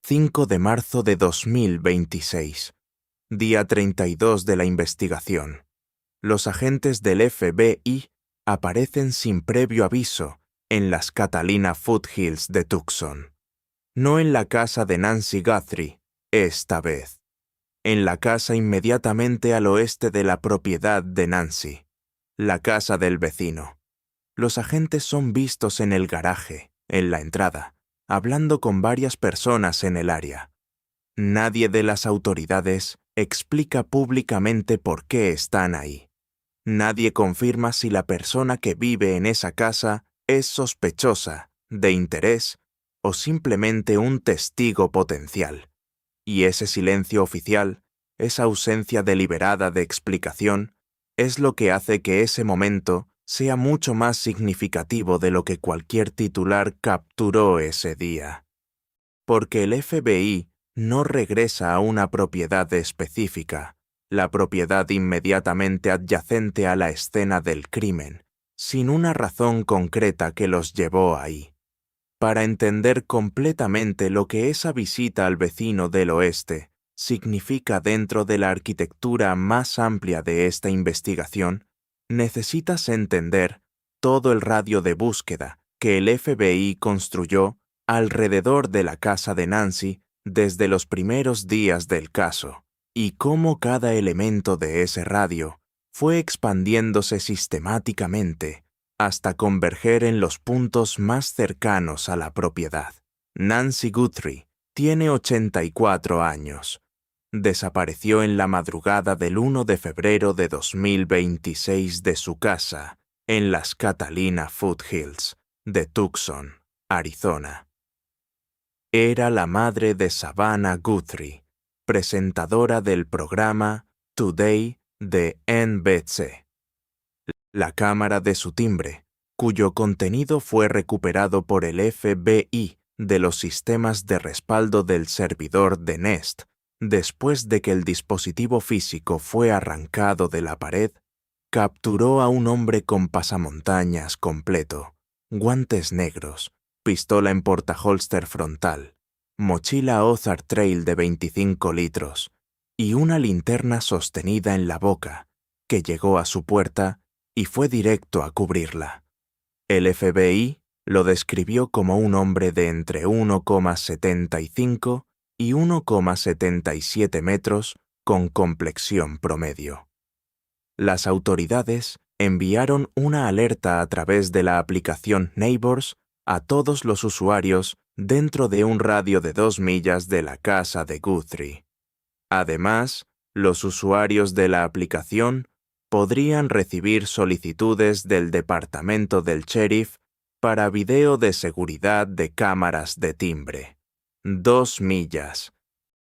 5 de marzo de 2026, día 32 de la investigación. Los agentes del FBI aparecen sin previo aviso en las Catalina Foothills de Tucson. No en la casa de Nancy Guthrie, esta vez. En la casa inmediatamente al oeste de la propiedad de Nancy, la casa del vecino. Los agentes son vistos en el garaje, en la entrada, hablando con varias personas en el área. Nadie de las autoridades explica públicamente por qué están ahí. Nadie confirma si la persona que vive en esa casa es sospechosa, de interés, o simplemente un testigo potencial. Y ese silencio oficial, esa ausencia deliberada de explicación, es lo que hace que ese momento sea mucho más significativo de lo que cualquier titular capturó ese día. Porque el FBI no regresa a una propiedad específica, la propiedad inmediatamente adyacente a la escena del crimen, sin una razón concreta que los llevó ahí. Para entender completamente lo que esa visita al vecino del oeste significa dentro de la arquitectura más amplia de esta investigación, necesitas entender todo el radio de búsqueda que el FBI construyó alrededor de la casa de Nancy desde los primeros días del caso, y cómo cada elemento de ese radio fue expandiéndose sistemáticamente hasta converger en los puntos más cercanos a la propiedad. Nancy Guthrie tiene 84 años. Desapareció en la madrugada del 1 de febrero de 2026 de su casa en las Catalina Foothills de Tucson, Arizona. Era la madre de Savannah Guthrie, presentadora del programa Today de NBC. La cámara de su timbre, cuyo contenido fue recuperado por el FBI de los sistemas de respaldo del servidor de Nest, después de que el dispositivo físico fue arrancado de la pared, capturó a un hombre con pasamontañas completo, guantes negros, pistola en portaholster frontal, mochila Ozark Trail de 25 litros y una linterna sostenida en la boca, que llegó a su puerta y fue directo a cubrirla. El FBI lo describió como un hombre de entre 1,75 y 1,77 metros con complexión promedio. Las autoridades enviaron una alerta a través de la aplicación Neighbors a todos los usuarios dentro de un radio de 2 millas de la casa de Guthrie. Además, los usuarios de la aplicación podrían recibir solicitudes del departamento del sheriff para video de seguridad de cámaras de timbre. 2 millas.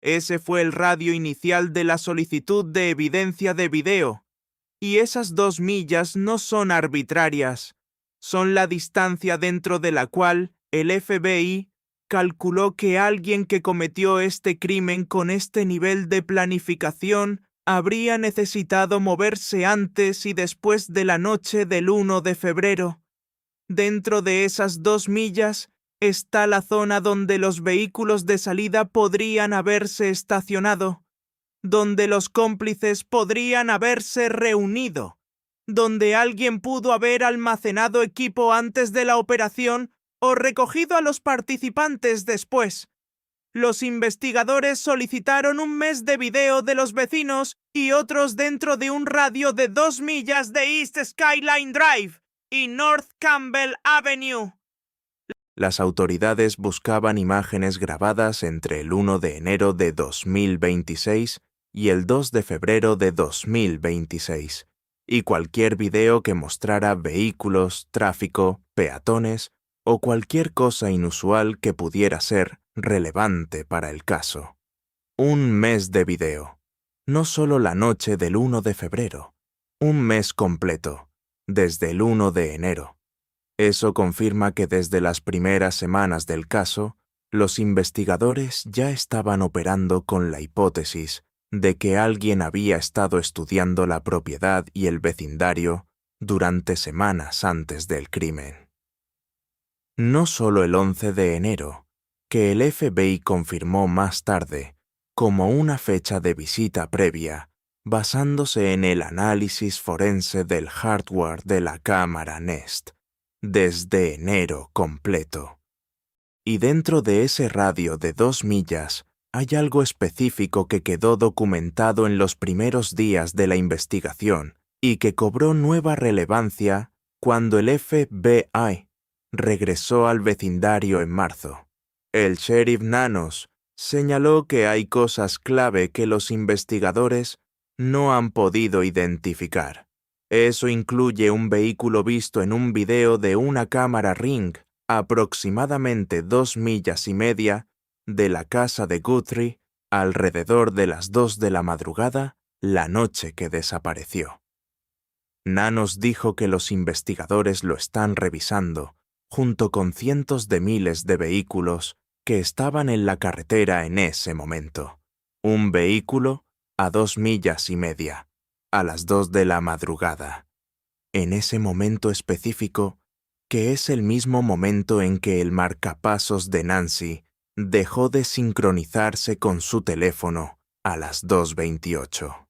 Ese fue el radio inicial de la solicitud de evidencia de video. Y esas 2 millas no son arbitrarias. Son la distancia dentro de la cual el FBI calculó que alguien que cometió este crimen con este nivel de planificación habría necesitado moverse antes y después de la noche del 1 de febrero. Dentro de esas 2 millas está la zona donde los vehículos de salida podrían haberse estacionado, donde los cómplices podrían haberse reunido, donde alguien pudo haber almacenado equipo antes de la operación o recogido a los participantes después. Los investigadores solicitaron un mes de video de los vecinos y otros dentro de un radio de 2 millas de East Skyline Drive y North Campbell Avenue. Las autoridades buscaban imágenes grabadas entre el 1 de enero de 2026 y el 2 de febrero de 2026, y cualquier video que mostrara vehículos, tráfico, peatones o cualquier cosa inusual que pudiera ser relevante para el caso. Un mes de video. No solo la noche del 1 de febrero, un mes completo, desde el 1 de enero. Eso confirma que desde las primeras semanas del caso, los investigadores ya estaban operando con la hipótesis de que alguien había estado estudiando la propiedad y el vecindario durante semanas antes del crimen. No solo el 11 de enero, que el FBI confirmó más tarde como una fecha de visita previa, basándose en el análisis forense del hardware de la cámara Nest, desde enero completo. Y dentro de ese radio de 2 millas hay algo específico que quedó documentado en los primeros días de la investigación y que cobró nueva relevancia cuando el FBI regresó al vecindario en marzo. El sheriff Nanos señaló que hay cosas clave que los investigadores no han podido identificar. Eso incluye un vehículo visto en un video de una cámara Ring aproximadamente 2 millas y media de la casa de Guthrie alrededor de las 2 de la madrugada la noche que desapareció. Nanos dijo que los investigadores lo están revisando, junto con cientos de miles de vehículos que estaban en la carretera en ese momento. Un vehículo a 2 millas y media, a las 2 de la madrugada. En ese momento específico, que es el mismo momento en que el marcapasos de Nancy dejó de sincronizarse con su teléfono a las 2:28.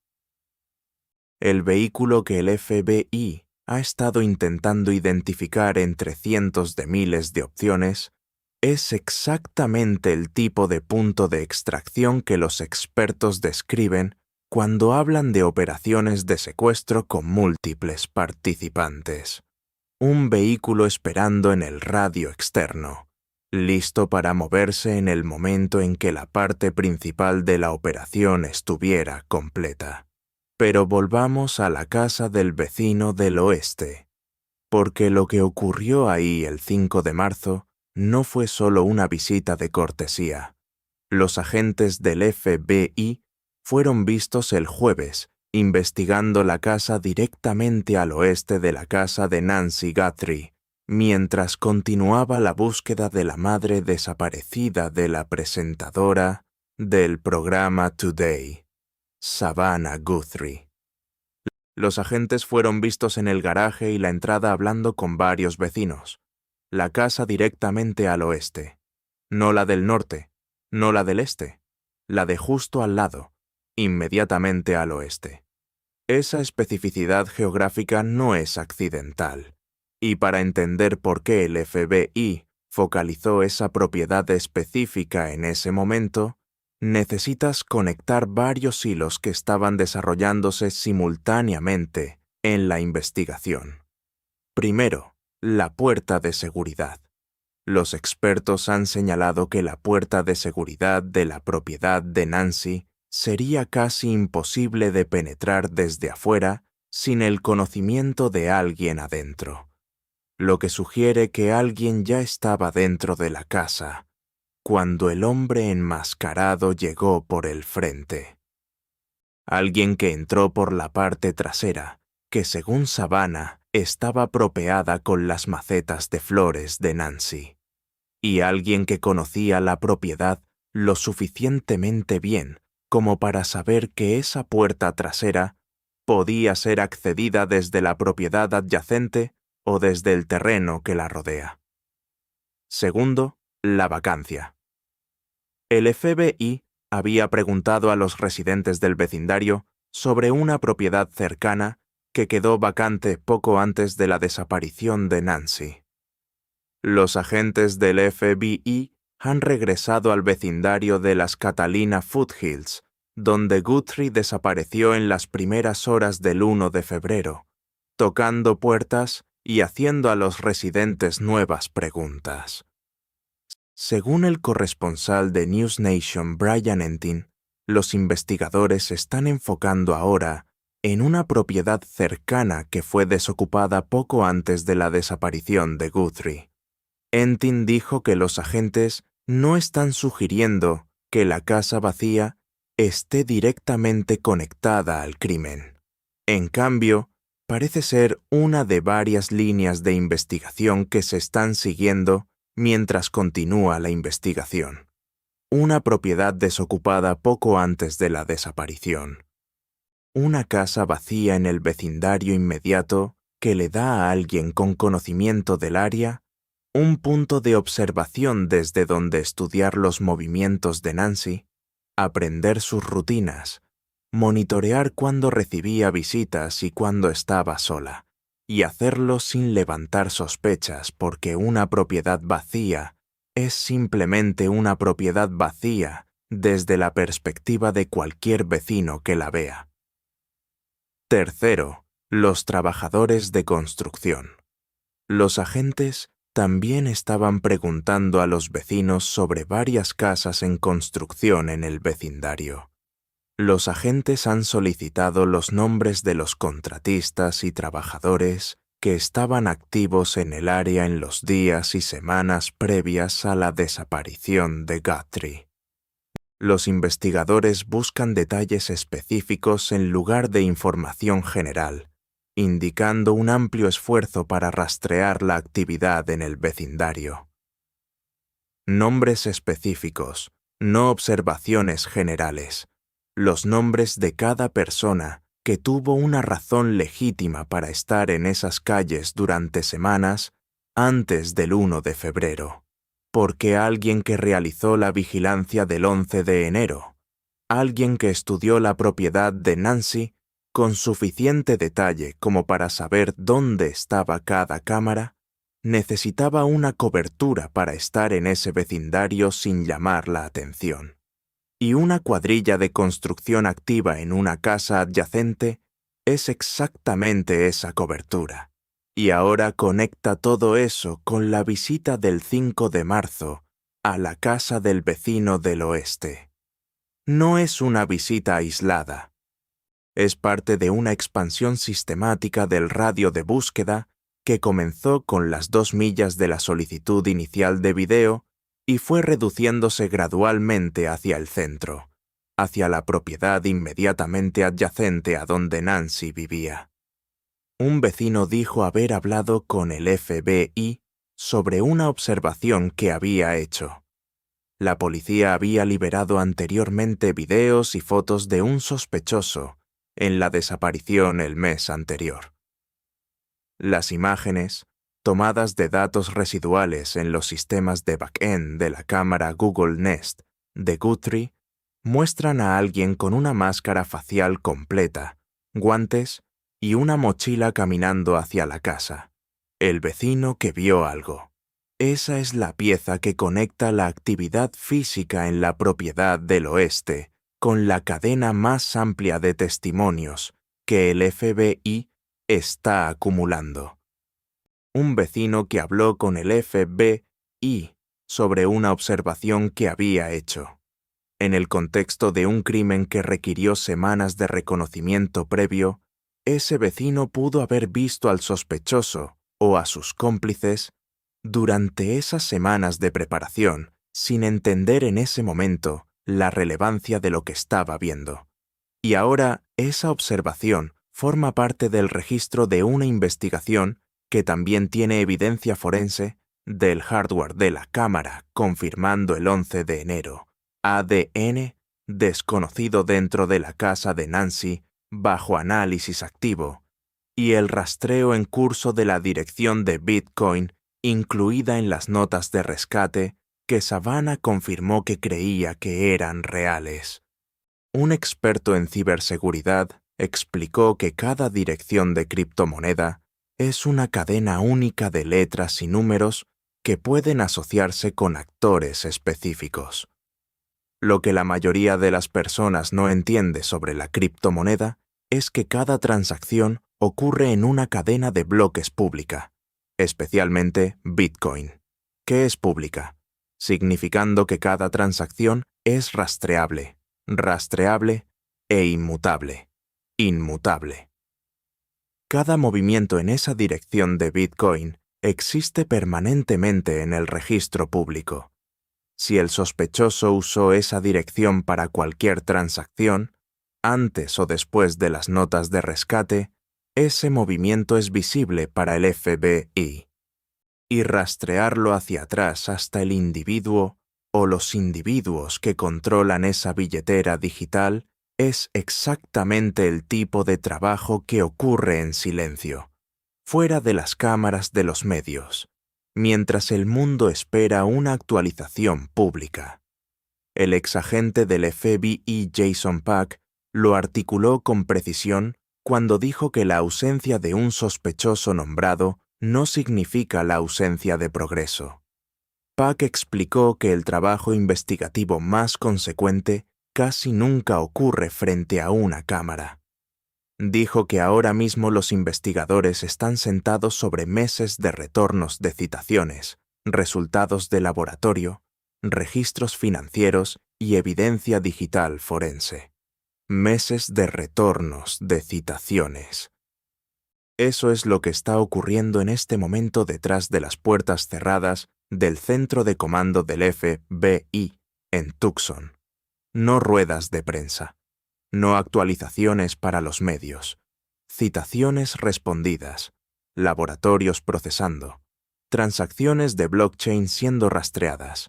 El vehículo que el FBI ha estado intentando identificar entre cientos de miles de opciones es exactamente el tipo de punto de extracción que los expertos describen cuando hablan de operaciones de secuestro con múltiples participantes. Un vehículo esperando en el radio externo, listo para moverse en el momento en que la parte principal de la operación estuviera completa. Pero volvamos a la casa del vecino del oeste, porque lo que ocurrió ahí el 5 de marzo no fue solo una visita de cortesía. Los agentes del FBI fueron vistos el jueves investigando la casa directamente al oeste de la casa de Nancy Guthrie, mientras continuaba la búsqueda de la madre desaparecida de la presentadora del programa Today, Savannah Guthrie. Los agentes fueron vistos en el garaje y la entrada hablando con varios vecinos. La casa directamente al oeste. No la del norte, no la del este. La de justo al lado, inmediatamente al oeste. Esa especificidad geográfica no es accidental. Y para entender por qué el FBI focalizó esa propiedad específica en ese momento, necesitas conectar varios hilos que estaban desarrollándose simultáneamente en la investigación. Primero, la puerta de seguridad. Los expertos han señalado que la puerta de seguridad de la propiedad de Nancy sería casi imposible de penetrar desde afuera sin el conocimiento de alguien adentro, lo que sugiere que alguien ya estaba dentro de la casa cuando el hombre enmascarado llegó por el frente. Alguien que entró por la parte trasera, que según Savannah estaba propeada con las macetas de flores de Nancy. Y alguien que conocía la propiedad lo suficientemente bien como para saber que esa puerta trasera podía ser accedida desde la propiedad adyacente o desde el terreno que la rodea. Segundo, la vacancia. El FBI había preguntado a los residentes del vecindario sobre una propiedad cercana que quedó vacante poco antes de la desaparición de Nancy. Los agentes del FBI han regresado al vecindario de las Catalina Foothills, donde Guthrie desapareció en las primeras horas del 1 de febrero, tocando puertas y haciendo a los residentes nuevas preguntas. Según el corresponsal de News Nation Brian Entin, los investigadores están enfocando ahora en una propiedad cercana que fue desocupada poco antes de la desaparición de Guthrie. Entin dijo que los agentes no están sugiriendo que la casa vacía esté directamente conectada al crimen. En cambio, parece ser una de varias líneas de investigación que se están siguiendo mientras continúa la investigación. Una propiedad desocupada poco antes de la desaparición. Una casa vacía en el vecindario inmediato que le da a alguien con conocimiento del área un punto de observación desde donde estudiar los movimientos de Nancy, aprender sus rutinas, monitorear cuándo recibía visitas y cuándo estaba sola, y hacerlo sin levantar sospechas porque una propiedad vacía es simplemente una propiedad vacía desde la perspectiva de cualquier vecino que la vea. Tercero, los trabajadores de construcción. Los agentes también estaban preguntando a los vecinos sobre varias casas en construcción en el vecindario. Los agentes han solicitado los nombres de los contratistas y trabajadores que estaban activos en el área en los días y semanas previas a la desaparición de Guthrie. Los investigadores buscan detalles específicos en lugar de información general, indicando un amplio esfuerzo para rastrear la actividad en el vecindario. Nombres específicos, no observaciones generales. Los nombres de cada persona que tuvo una razón legítima para estar en esas calles durante semanas antes del 1 de febrero. Porque alguien que realizó la vigilancia del 11 de enero, alguien que estudió la propiedad de Nancy con suficiente detalle como para saber dónde estaba cada cámara, necesitaba una cobertura para estar en ese vecindario sin llamar la atención. Y una cuadrilla de construcción activa en una casa adyacente es exactamente esa cobertura. Y ahora conecta todo eso con la visita del 5 de marzo a la casa del vecino del oeste. No es una visita aislada. Es parte de una expansión sistemática del radio de búsqueda que comenzó con las 2 millas de la solicitud inicial de video y fue reduciéndose gradualmente hacia el centro, hacia la propiedad inmediatamente adyacente a donde Nancy vivía. Un vecino dijo haber hablado con el FBI sobre una observación que había hecho. La policía había liberado anteriormente videos y fotos de un sospechoso en la desaparición el mes anterior. Las imágenes, tomadas de datos residuales en los sistemas de back-end de la cámara Google Nest de Guthrie, muestran a alguien con una máscara facial completa, guantes y una mochila caminando hacia la casa. El vecino que vio algo. Esa es la pieza que conecta la actividad física en la propiedad del oeste con la cadena más amplia de testimonios que el FBI está acumulando. Un vecino que habló con el FBI sobre una observación que había hecho. En el contexto de un crimen que requirió semanas de reconocimiento previo, ese vecino pudo haber visto al sospechoso o a sus cómplices durante esas semanas de preparación sin entender en ese momento la relevancia de lo que estaba viendo. Y ahora esa observación forma parte del registro de una investigación que también tiene evidencia forense del hardware de la cámara confirmando el 11 de enero, ADN desconocido dentro de la casa de Nancy bajo análisis activo, y el rastreo en curso de la dirección de Bitcoin incluida en las notas de rescate que Savannah confirmó que creía que eran reales. Un experto en ciberseguridad explicó que cada dirección de criptomoneda es una cadena única de letras y números que pueden asociarse con actores específicos. Lo que la mayoría de las personas no entiende sobre la criptomoneda es que cada transacción ocurre en una cadena de bloques pública, especialmente Bitcoin, que es pública, significando que cada transacción es rastreable e inmutable. Cada movimiento en esa dirección de Bitcoin existe permanentemente en el registro público. Si el sospechoso usó esa dirección para cualquier transacción, antes o después de las notas de rescate, ese movimiento es visible para el FBI. Y rastrearlo hacia atrás hasta el individuo o los individuos que controlan esa billetera digital es exactamente el tipo de trabajo que ocurre en silencio, fuera de las cámaras de los medios, mientras el mundo espera una actualización pública. El exagente del FBI Jason Pack lo articuló con precisión cuando dijo que la ausencia de un sospechoso nombrado no significa la ausencia de progreso. Pack explicó que el trabajo investigativo más consecuente casi nunca ocurre frente a una cámara. Dijo que ahora mismo los investigadores están sentados sobre meses de retornos de citaciones, resultados de laboratorio, registros financieros y evidencia digital forense. Meses de retornos de citaciones. Eso es lo que está ocurriendo en este momento detrás de las puertas cerradas del centro de comando del FBI en Tucson. No ruedas de prensa. No actualizaciones para los medios. Citaciones respondidas. Laboratorios procesando. Transacciones de blockchain siendo rastreadas.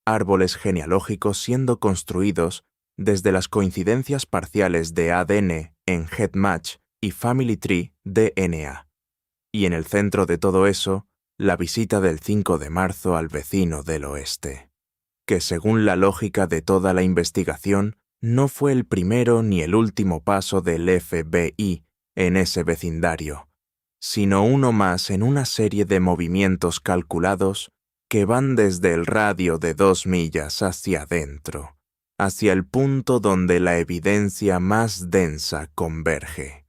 Árboles genealógicos siendo construidos desde las coincidencias parciales de ADN en GEDmatch y Family Tree DNA. Y en el centro de todo eso, la visita del 5 de marzo al vecino del oeste, que según la lógica de toda la investigación, no fue el primero ni el último paso del FBI en ese vecindario, sino uno más en una serie de movimientos calculados que van desde el radio de 2 millas hacia adentro, hacia el punto donde la evidencia más densa converge.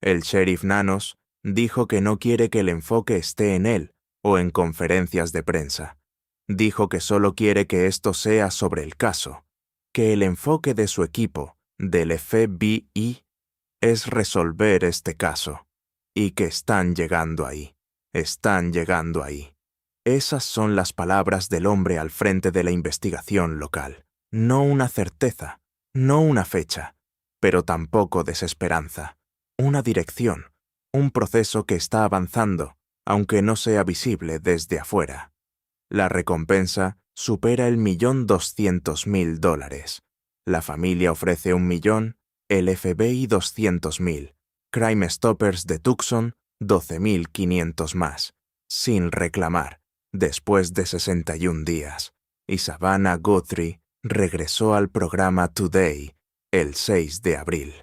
El sheriff Nanos dijo que no quiere que el enfoque esté en él o en conferencias de prensa. Dijo que solo quiere que esto sea sobre el caso, que el enfoque de su equipo, del FBI, es resolver este caso, y que están llegando ahí. Esas son las palabras del hombre al frente de la investigación local. No una certeza, no una fecha, pero tampoco desesperanza. Una dirección, un proceso que está avanzando, aunque no sea visible desde afuera. La recompensa supera el $1.200.000. La familia ofrece $1 millón, el FBI 200.000, Crime Stoppers de Tucson 12.500 más, sin reclamar, después de 61 días. Y Savannah Guthrie regresó al programa Today el 6 de abril,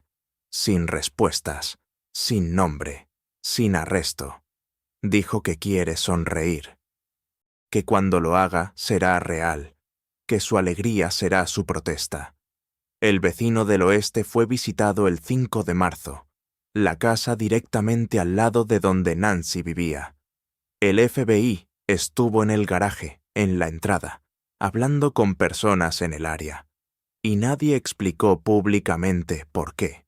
sin respuestas, sin nombre, sin arresto. Dijo que quiere sonreír, que cuando lo haga será real, que su alegría será su protesta. El vecino del oeste fue visitado el 5 de marzo, la casa directamente al lado de donde Nancy vivía. El FBI estuvo en el garaje, en la entrada, hablando con personas en el área, y nadie explicó públicamente por qué.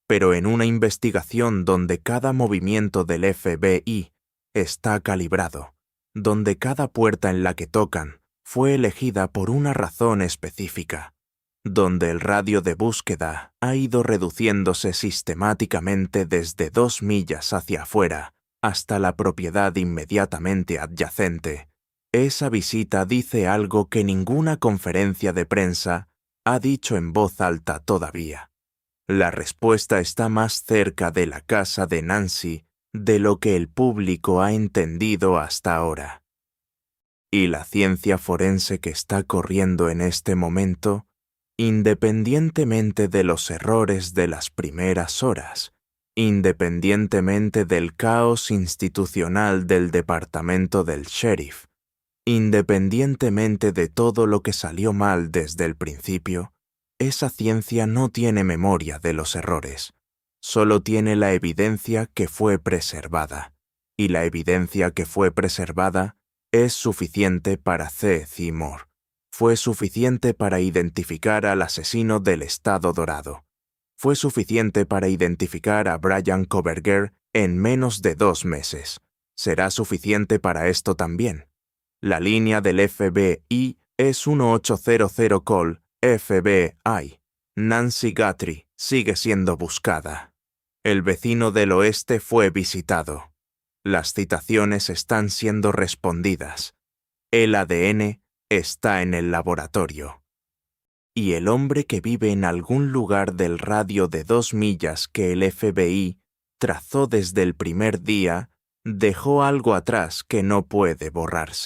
Pero en una investigación donde cada movimiento del FBI está calibrado, donde cada puerta en la que tocan fue elegida por una razón específica, donde el radio de búsqueda ha ido reduciéndose sistemáticamente desde 2 millas hacia afuera hasta la propiedad inmediatamente adyacente, esa visita dice algo que ninguna conferencia de prensa ha dicho en voz alta todavía. La respuesta está más cerca de la casa de Nancy de lo que el público ha entendido hasta ahora. Y la ciencia forense que está corriendo en este momento, independientemente de los errores de las primeras horas, independientemente del caos institucional del departamento del sheriff, independientemente de todo lo que salió mal desde el principio, esa ciencia no tiene memoria de los errores, solo tiene la evidencia que fue preservada, y la evidencia que fue preservada es suficiente para Seth y Moore. Fue suficiente para identificar al asesino del Estado Dorado. Fue suficiente para identificar a Brian Kohberger en menos de 2 meses. Será suficiente para esto también. La línea del FBI es 1800 call FBI. Nancy Guthrie sigue siendo buscada. El vecino del oeste fue visitado. Las citaciones están siendo respondidas. El ADN está en el laboratorio. Y el hombre que vive en algún lugar del radio de 2 millas que el FBI trazó desde el primer día dejó algo atrás que no puede borrarse.